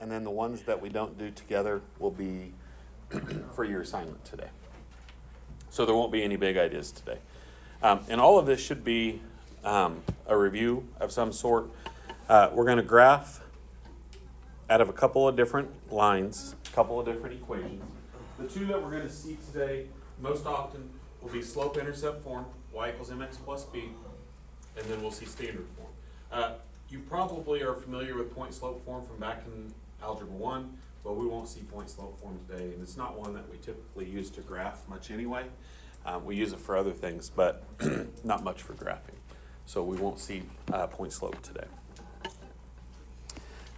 and then the ones that we don't do together will be for your assignment today. So there won't be any big ideas today. And all of this should be a review of some sort. We're going to graph out of a couple of different lines, a couple of different equations. The two that we're going to see today most often will be slope-intercept form, y equals mx plus b, and then we'll see standard form. You probably are familiar with point-slope form from back in Algebra 1, but we won't see point-slope form today, and it's not one that we typically use to graph much anyway. We use it for other things, but not much for graphing. So we won't see point-slope today.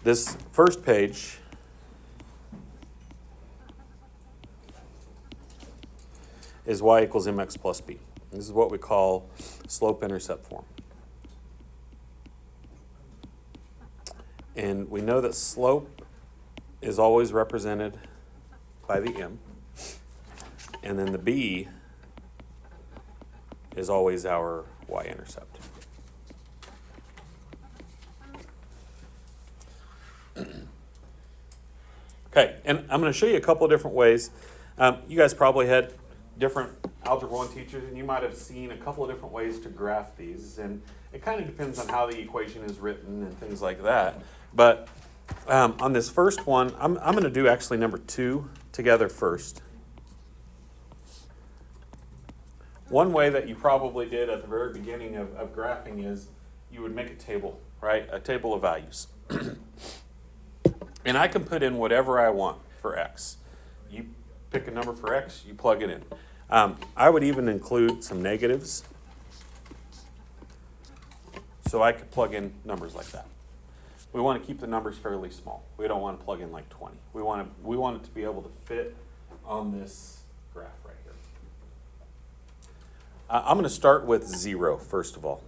This first page is y equals mx plus b. This is what we call slope-intercept form. And we know that slope is always represented by the m, and then the b is always our y-intercept. Okay, and I'm going to show you a couple of different ways. You guys probably had different Algebra 1 teachers, and you might have seen a couple of different ways to graph these, and it kind of depends on how the equation is written and things like that. But on this first one, I'm going to do actually number 2 together first. One way that you probably did at the very beginning of graphing is you would make a table, right? A table of values. And I can put in whatever I want for x. You pick a number for x, you plug it in. I would even include some negatives, so I could plug in numbers like that. We want to keep the numbers fairly small. We don't want to plug in like 20. We want it to be able to fit on this graph right here. I'm going to start with 0 first of all.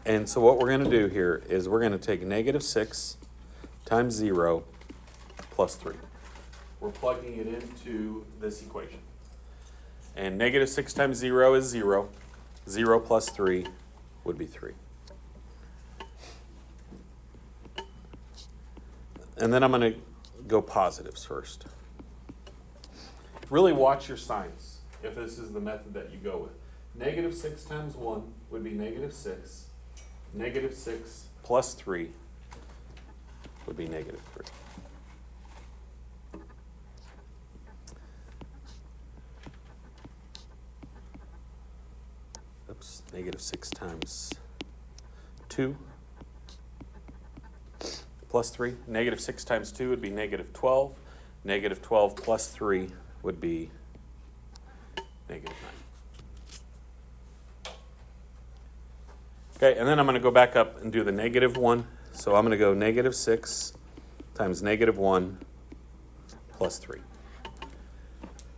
And so what we're going to do here is we're going to take negative 6 times 0 plus 3. We're plugging it into this equation. And negative 6 times 0 is 0. 0 plus 3 would be 3. And then I'm going to go positives first. Really watch your signs if this is the method that you go with. Negative 6 times 1 would be negative 6. Negative 6 plus 3 would be negative 3. Oops, negative 6 times 2 plus 3. Negative 6 times 2 would be negative 12. Negative 12 plus 3 would be negative 9. Okay, and then I'm going to go back up and do the negative 1. So I'm going to go negative 6 times negative 1 plus 3.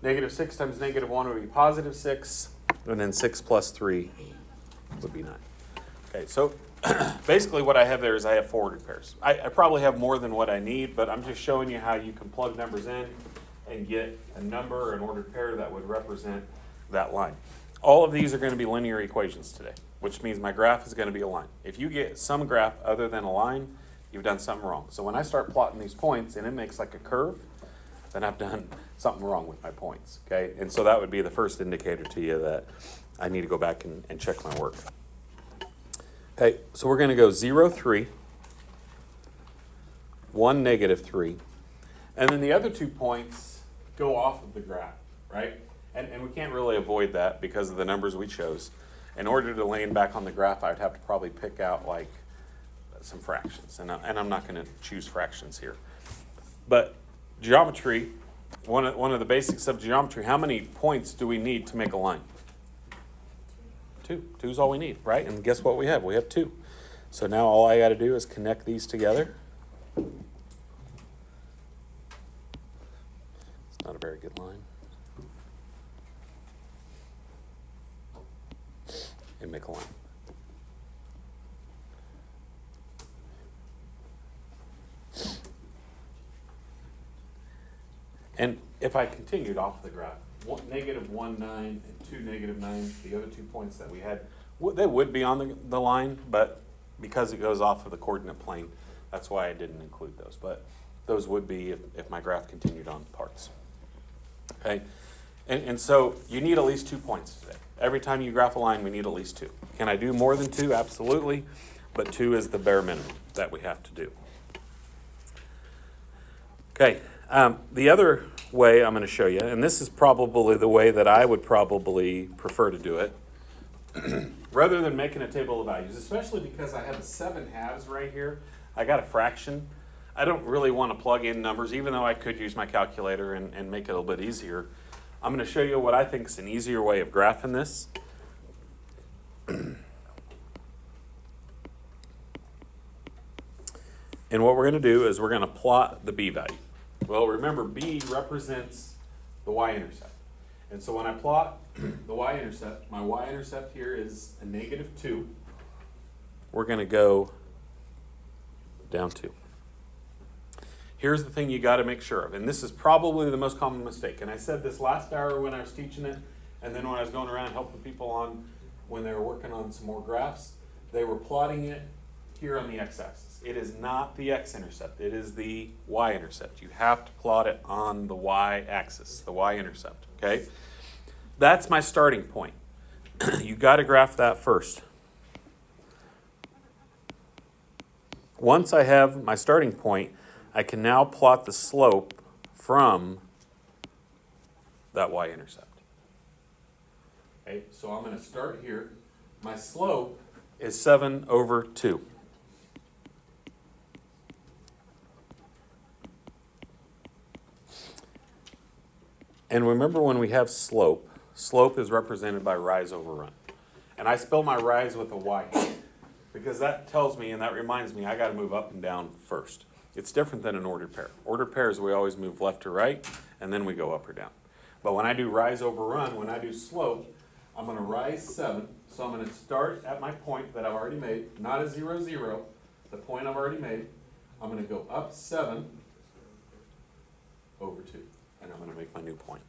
Negative 6 times negative 1 would be positive 6. And then 6 plus 3 would be 9. Okay, so basically what I have there is I have 4 ordered pairs. I probably have more than what I need, but I'm just showing you how you can plug numbers in and get a number, an ordered pair that would represent that line. All of these are going to be linear equations today, which means my graph is going to be a line. If you get some graph other than a line, you've done something wrong. So when I start plotting these points and it makes like a curve, then I've done something wrong with my points, okay? And so that would be the first indicator to you that I need to go back and check my work. Okay, so we're going to go 0, 3, 1, negative 3, and then the other 2 points go off of the graph, right? And we can't really avoid that because of the numbers we chose. In order to land back on the graph, I'd have to probably pick out like some fractions, and I'm not going to choose fractions here. But geometry, one of the basics of geometry, how many points do we need to make a line? 2. 2 is all we need, right? And guess what we have? We have 2. So now all I got to do is connect these together. It's not a very good line. And make a line. And if I continued off the graph, negative 1, 9, and 2, negative 9, the other 2 points that we had, they would be on the line, but because it goes off of the coordinate plane, that's why I didn't include those. But those would be if my graph continued on parts. Okay, and so you need at least 2 points today. Every time you graph a line, we need at least 2. Can I do more than 2? Absolutely, but 2 is the bare minimum that we have to do. Okay, the other way I'm going to show you, and this is probably the way that I would probably prefer to do it, rather than making a table of values, especially because I have 7 halves right here. I got a fraction. I don't really want to plug in numbers, even though I could use my calculator and make it a little bit easier. I'm going to show you what I think is an easier way of graphing this. And what we're going to do is we're going to plot the b value. Well, remember, b represents the y-intercept. And so when I plot the y-intercept, my y-intercept here is a -2. We're going to go down 2. Here's the thing you got to make sure of, and this is probably the most common mistake. And I said this last hour when I was teaching it, and then when I was going around helping people on when they were working on some more graphs, they were plotting it here on the x-axis. It is not the x-intercept, it is the y-intercept. You have to plot it on the y-axis, the y-intercept, okay? That's my starting point. You got to graph that first. Once I have my starting point, I can now plot the slope from that y-intercept. Okay, so I'm going to start here. My slope is 7/2. And remember, when we have slope, slope is represented by rise over run. And I spell my rise with a y because that tells me and that reminds me I got to move up and down first. It's different than an ordered pair. Ordered pairs, we always move left to right, and then we go up or down. But when I do rise over run, when I do slope, I'm going to rise 7. So I'm going to start at my point that I've already made, not a 0, 0, the point I've already made. I'm going to go up 7/2, and I'm going to make my new point.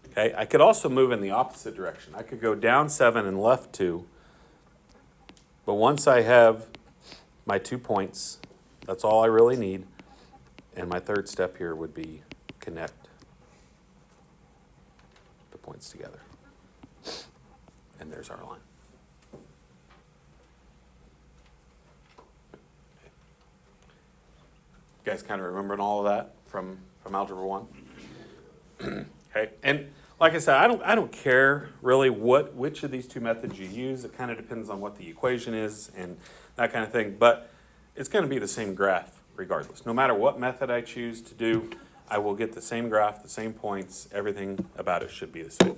Okay, I could also move in the opposite direction. I could go down 7 and left 2. But once I have my 2 points, that's all I really need. And my third step here would be connect the points together. And there's our line. You guys kind of remembering all of that from Algebra 1? Okay, and like I said, I don't care really which of these 2 methods you use. It kind of depends on what the equation is and that kind of thing. But it's going to be the same graph regardless. No matter what method I choose to do, I will get the same graph, the same points. Everything about it should be the same.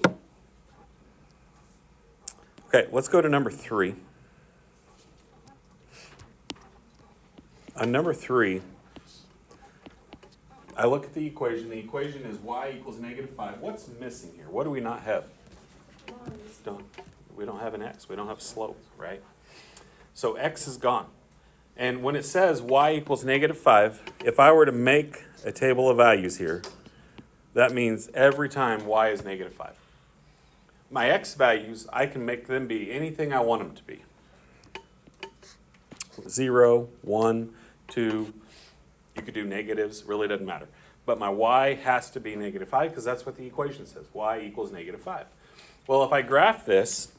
Okay, let's go to number 3. On number 3, I look at the equation. The equation is y equals -5. What's missing here? What do we not have? We don't have an x. We don't have slope, right? So x is gone. And when it says y equals -5, if I were to make a table of values here, that means every time y is -5. My x values, I can make them be anything I want them to be. 0, 1, 2, you could do negatives, really doesn't matter. But my y has to be -5 because that's what the equation says. Y equals -5. Well, if I graph this,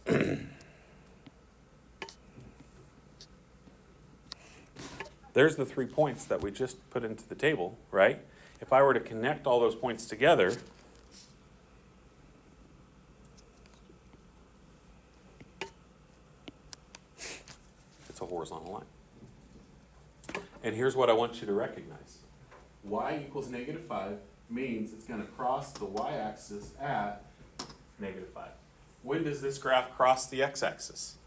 there's the 3 points that we just put into the table, right? If I were to connect all those points together, it's a horizontal line. And here's what I want you to recognize. Y equals -5 means it's going to cross the y-axis at -5. When does this graph cross the x-axis?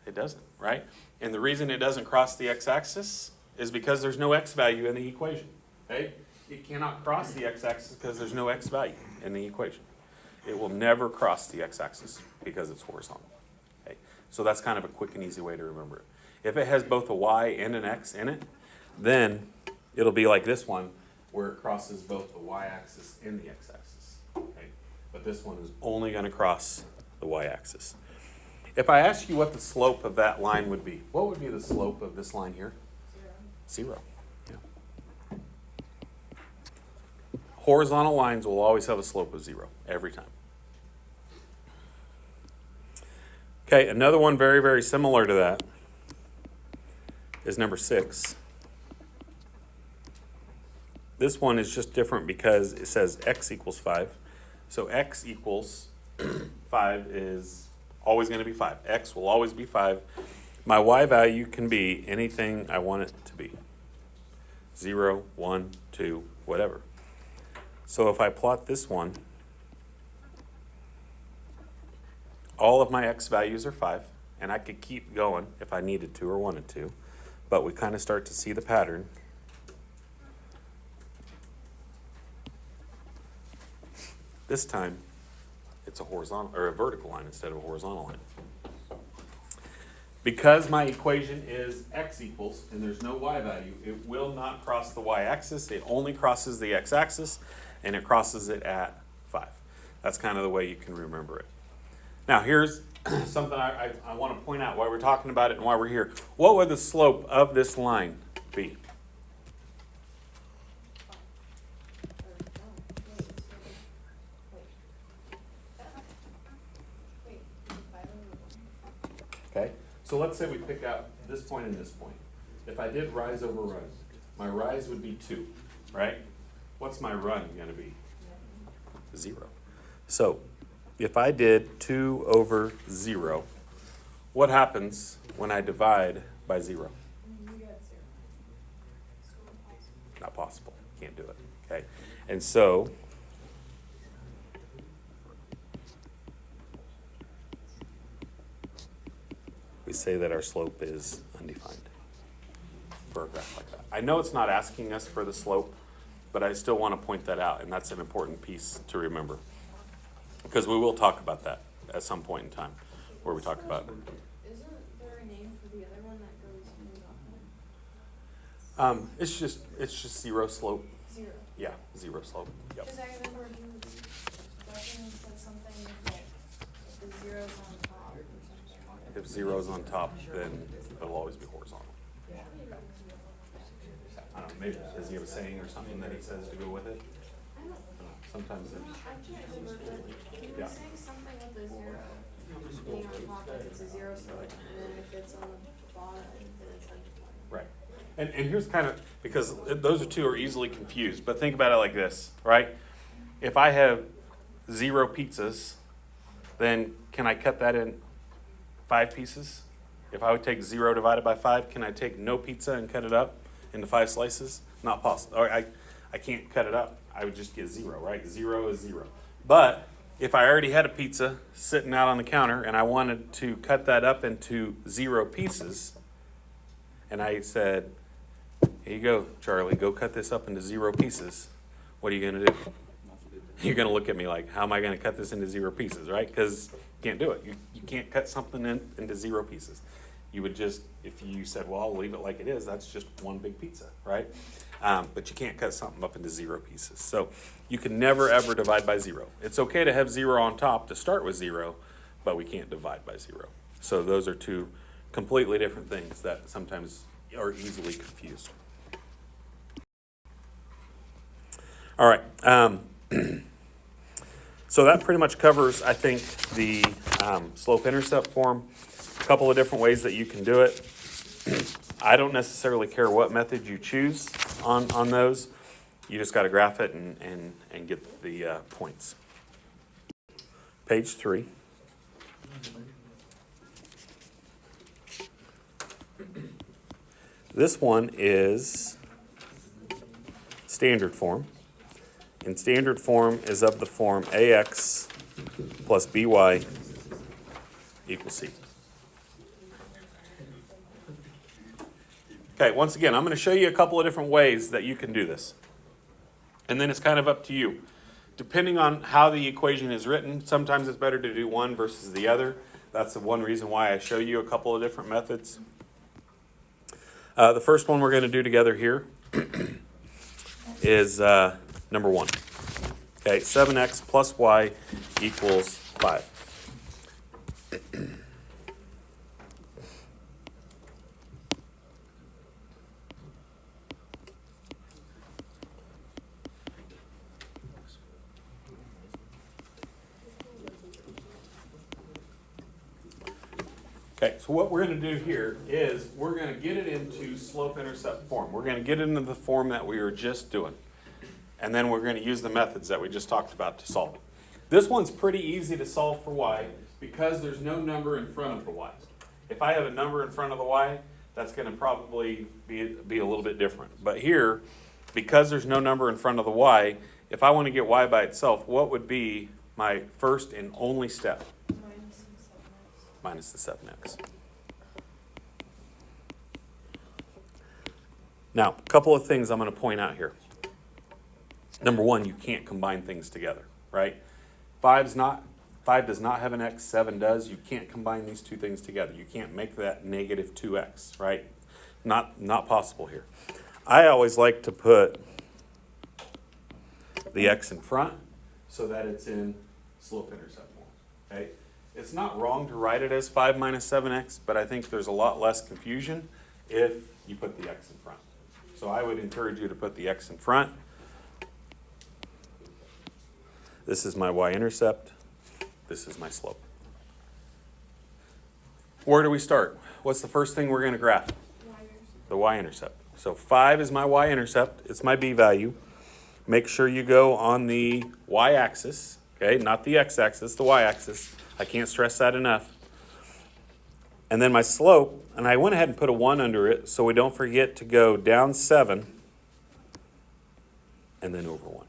It doesn't, right? And the reason it doesn't cross the x-axis is because there's no x value in the equation, okay? It cannot cross the x-axis because there's no x value in the equation. It will never cross the x-axis because it's horizontal, okay? So that's kind of a quick and easy way to remember it. If it has both a y and an x in it, then it'll be like this one where it crosses both the y-axis and the x-axis, okay? But this one is only going to cross the y-axis. If I ask you what the slope of that line would be, what would be the slope of this line here? 0. Yeah. Horizontal lines will always have a slope of 0, every time. Okay, another one very, very similar to that is number 6. This one is just different because it says x equals 5. So x equals 5 is always going to be 5. X will always be 5. My y value can be anything I want it to be. 0, 1, 2, whatever. So if I plot this one, all of my x values are 5, and I could keep going if I needed to or wanted to, but we kind of start to see the pattern. This time, it's a horizontal or a vertical line instead of a horizontal line. Because my equation is x equals, and there's no y value, it will not cross the y-axis. It only crosses the x-axis, and it crosses it at 5. That's kind of the way you can remember it. Now, here's something I want to point out why we're talking about it and why we're here. What would the slope of this line be? Okay, so let's say we pick out this point and this point. If I did rise over run, my rise would be 2, right? What's my run going to be? 0. So if I did 2 over 0, what happens when I divide by 0? Not possible. Can't do it. Okay, and so we say that our slope is undefined for a graph like that. I know it's not asking us for the slope, but I still want to point that out, and that's an important piece to remember, because we will talk about that at some point in time, where we talk about it. Isn't there a name for the other one that goes It's just 0 slope. 0? Yeah, 0 slope. Yep. Because I remember you definitely said something like the zeros on top or something. If 0's on top, then it'll always be horizontal. I don't know, maybe does he have a saying or something that he says to go with it? Sometimes I'm trying to remember, but he was saying something with the 0 being on top if it's a 0 slope, and then if it's on the bottom, then it's undefined. Right. And here's kind of, because those two are easily confused, but think about it like this, right? If I have 0 pizzas, then can I cut that in 5 pieces? If I would take 0 divided by 5, can I take no pizza and cut it up into 5 slices? Not possible. Or I can't cut it up. I would just get 0, right? 0 is 0. But if I already had a pizza sitting out on the counter and I wanted to cut that up into 0 pieces, and I said, here you go, Charlie, go cut this up into 0 pieces, what are you going to do? You're going to look at me like, how am I going to cut this into 0 pieces, right? Because you can't do it. You can't cut something into 0 pieces. You would just, if you said, well, I'll leave it like it is, that's just one big pizza, right? But you can't cut something up into 0 pieces. So you can never, ever divide by 0. It's okay to have 0 on top to start with 0, but we can't divide by 0. So those are two completely different things that sometimes are easily confused. All right. So that pretty much covers, I think, the slope-intercept form. A couple of different ways that you can do it. I don't necessarily care what method you choose on those. You just got to graph it and get the points. Page 3. This one is standard form. And standard form is of the form ax plus by equals c. Okay, once again, I'm going to show you a couple of different ways that you can do this. And then it's kind of up to you. Depending on how the equation is written, sometimes it's better to do one versus the other. That's the one reason why I show you a couple of different methods. The first one we're going to do together here is number 1. Okay, 7x plus y equals 5. Okay, so what we're going to do here is we're going to get it into slope-intercept form. We're going to get it into the form that we were just doing. And then we're going to use the methods that we just talked about to solve it. This one's pretty easy to solve for y because there's no number in front of the y. If I have a number in front of the y, that's going to probably be a little bit different. But here, because there's no number in front of the y, if I want to get y by itself, what would be my first and only step? Minus the 7x. Now, a couple of things I'm going to point out here. Number one, you can't combine things together, right? 5 does not have an x, 7 does. You can't combine these two things together. You can't make that negative 2x, right? Not possible here. I always like to put the x in front so that it's in slope-intercept form, okay? It's not wrong to write it as 5 minus 7x, but I think there's a lot less confusion if you put the x in front. So I would encourage you to put the x in front. This is my y-intercept. This is my slope. Where do we start? What's the first thing we're going to graph? The y-intercept. So 5 is my y-intercept. It's my b-value. Make sure you go on the y-axis, okay? Not the x-axis, the y-axis. I can't stress that enough. And then my slope, and I went ahead and put a 1 under it so we don't forget to go down 7 and then over 1.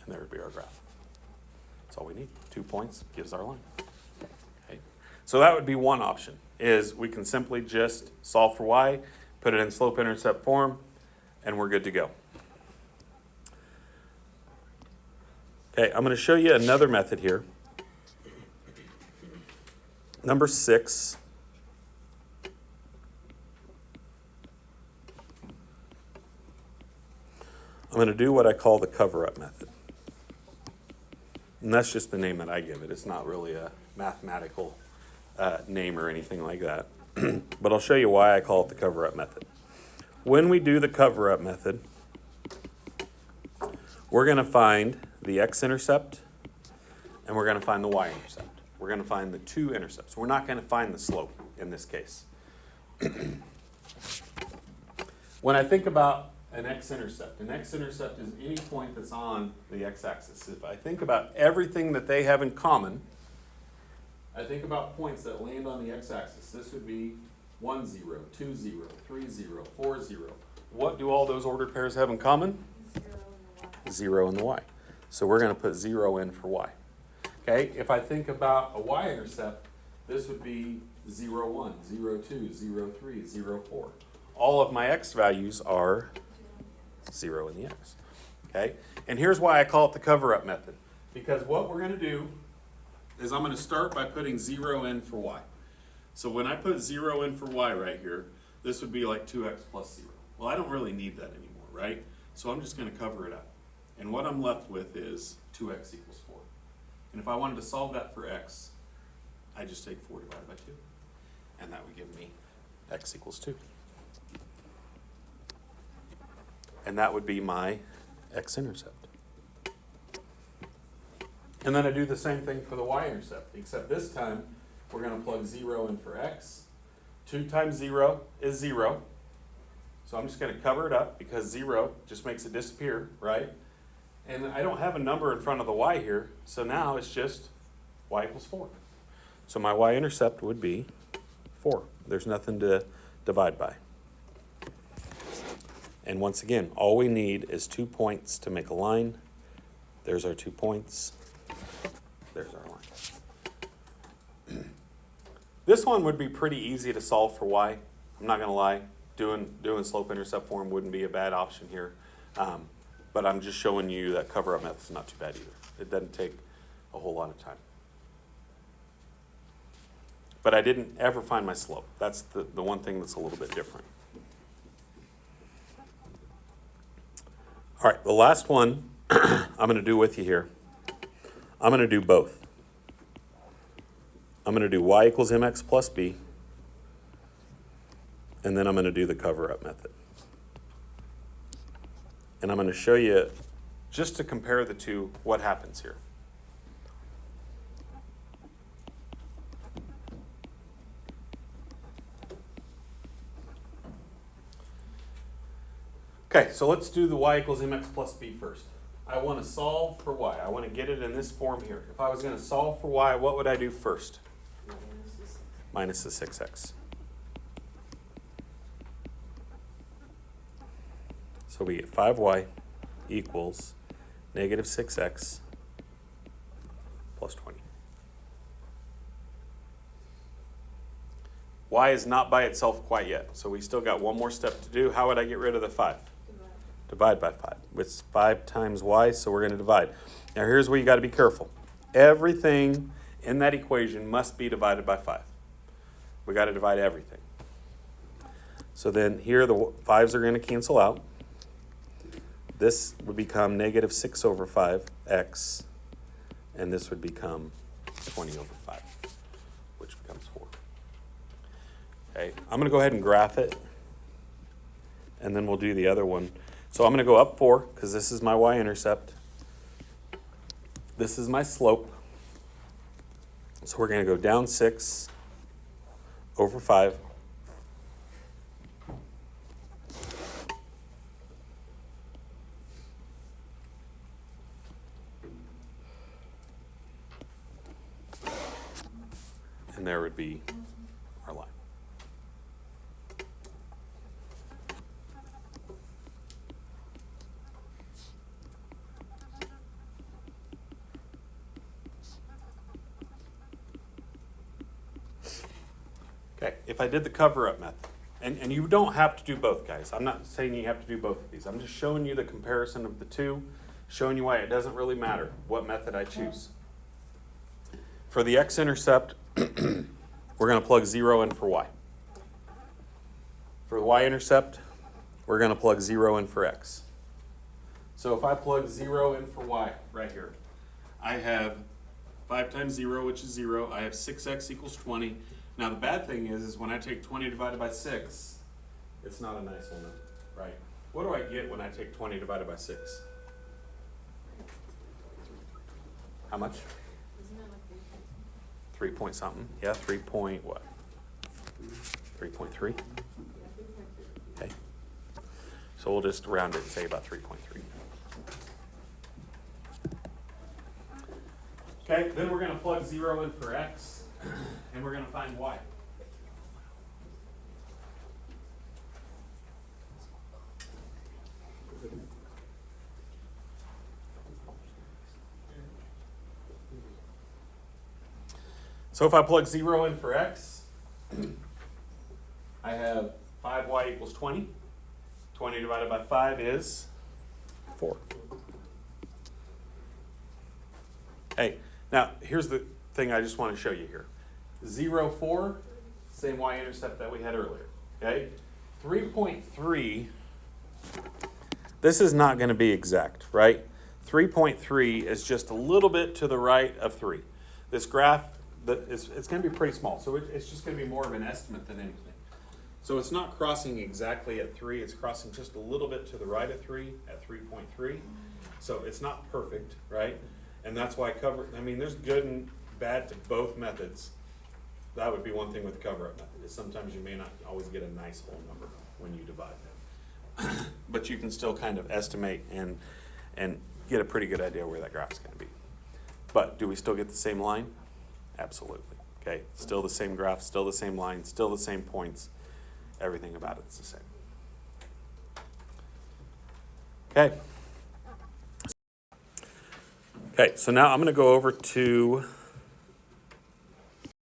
And there would be our graph. That's all we need. 2 points gives our line. Okay. So that would be one option, is we can simply just solve for y, put it in slope-intercept form, and we're good to go. Okay, I'm going to show you another method here. Number 6. I'm going to do what I call the cover-up method. And that's just the name that I give it. It's not really a mathematical name or anything like that. But I'll show you why I call it the cover-up method. When we do the cover-up method, we're going to find the x-intercept and we're going to find the y-intercept. We're going to find the two intercepts. We're not going to find the slope in this case. When I think about an x-intercept is any point that's on the x-axis. If I think about everything that they have in common, I think about points that land on the x-axis. This would be 1, 0, 2, 0, 3, 0, 4, 0. What do all those ordered pairs have in common? 0 and the y. So we're going to put 0 in for y. Okay, if I think about a y-intercept, this would be 0, 1, 0, 2, 0, 3, 0, 4. All of my x values are 0 in the x. Okay, and here's why I call it the cover-up method. Because what we're going to do is I'm going to start by putting 0 in for y. So when I put 0 in for y right here, this would be like 2x plus 0. Well, I don't really need that anymore, right? So I'm just going to cover it up. And what I'm left with is 2x equals 4. And if I wanted to solve that for x, I just take 4 divided by 2. And that would give me x equals 2. And that would be my x-intercept. And then I do the same thing for the y-intercept, except this time we're going to plug 0 in for x. 2 times 0 is 0. So I'm just going to cover it up because 0 just makes it disappear, right? And I don't have a number in front of the y here, so now it's just y equals 4. So my y-intercept would be 4. There's nothing to divide by. And once again, all we need is 2 points to make a line. There's our 2 points. There's our line. This one would be pretty easy to solve for y. I'm not going to lie. Doing slope-intercept form wouldn't be a bad option here. But I'm just showing you that cover-up method is not too bad either. It doesn't take a whole lot of time. But I didn't ever find my slope. That's the one thing that's a little bit different. All right, the last one I'm going to do with you here, I'm going to do both. I'm going to do y equals mx plus b, and then I'm going to do the cover-up method. and I'm going to show you, just to compare the two, what happens here. Okay, so let's do the y equals mx plus b first. I want to solve for y. I want to get it in this form here. If I was going to solve for y, what would I do first? Minus the 6x. So we get 5y equals negative 6x plus 20. Y is not by itself quite yet, so we still got one more step to do. How would I get rid of the 5? Divide by 5. It's 5 times y, so we're going to divide. Now here's where you got to be careful. Everything in that equation must be divided by 5. We got to divide everything. So then here the 5s are going to cancel out. This would become negative 6 over 5x, and this would become 20 over 5, which becomes 4. Okay, I'm going to go ahead and graph it, and then we'll do the other one. So I'm going to go up 4, because this is my y-intercept. This is my slope. So we're going to go down 6 over 5. And there would be our line. Okay, if I did the cover-up method, and you don't have to do both, guys. I'm not saying you have to do both of these. I'm just showing you the comparison of the two, showing you why it doesn't really matter what method I choose. For the x-intercept, we're going to plug 0 in for y. For the y-intercept, we're going to plug 0 in for x. So if I plug 0 in for y right here, I have 5 times 0, which is 0. I have 6x equals 20. Now the bad thing is when I take 20 divided by 6, it's not a nice one, right? What do I get when I take 20 divided by 6? How much? 3 point something. Yeah, 3 point what? 3.3? Okay. So we'll just round it and say about 3.3. Okay, then we're going to plug 0 in for x, and we're going to find y. So if I plug 0 in for x, I have 5y equals 20. 20 divided by 5 is 4. Hey, now here's the thing I just want to show you here. 0, 4, same y-intercept that we had earlier. Okay? 3.3, this is not going to be exact, right? 3.3 is just a little bit to the right of 3. This graph, it's going to be pretty small, so it's just going to be more of an estimate than anything. So it's not crossing exactly at 3, it's crossing just a little bit to the right of 3 at 3.3. So it's not perfect, right? And that's why there's good and bad to both methods. That would be one thing with the cover-up method, is sometimes you may not always get a nice whole number when you divide them. But you can still kind of estimate and get a pretty good idea where that graph's going to be. But do we still get the same line? Absolutely. Okay, still the same graph, still the same line, still the same points. Everything about it's the same. Okay. Okay, so now I'm going to go over to